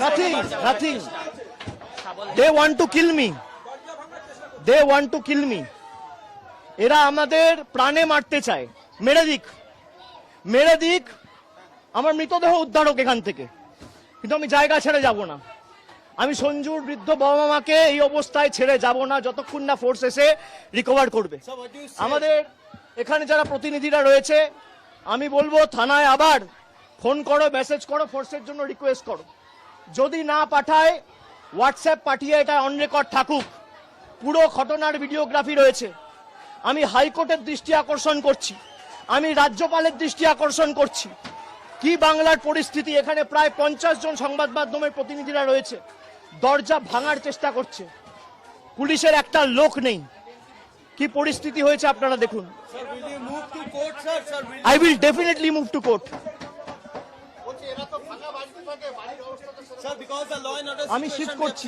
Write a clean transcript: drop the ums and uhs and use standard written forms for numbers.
nothing. They want to kill me. They want to kill me. এরা আমাদের প্রাণে মারতে চায়। মেরে দিক, আমার মৃতদেহ উদ্ধার হোক এখান থেকে, কিন্তু আমি জায়গা ছেড়ে যাব না। আমি সঞ্জুর বৃদ্ধ বাবা মাকে এই অবস্থায় ছেড়ে যাব না যতক্ষণ না ফোর্স এসে রিকভার করবে। আমাদের এখানে যারা প্রতিনিধিরা রয়েছে, আমি বলবো থানায় আবার ফোন করো, মেসেজ করো, ফোর্সের জন্য রিকোয়েস্ট করো। যদি না পাঠায় হোয়াটসঅ্যাপ পাঠিয়ে এটা অন রেকর্ড থাকুক। পুরো ঘটনার ভিডিওগ্রাফি রয়েছে। আমি হাইকোর্টের দৃষ্টি আকর্ষণ করছি, আমি রাজ্যপালের দৃষ্টি আকর্ষণ করছি। কি বাংলার পরিস্থিতি, এখানে প্রায় 50 জন সংবাদ মাধ্যমের প্রতিনিধিরা রয়েছে, দরজা ভাঙার চেষ্টা করছে, পুলিশের একটা লোক নেই। কি পরিস্থিতি হয়েছে আপনারা দেখুন। I will definitely move to court. আমি শিফট করছি।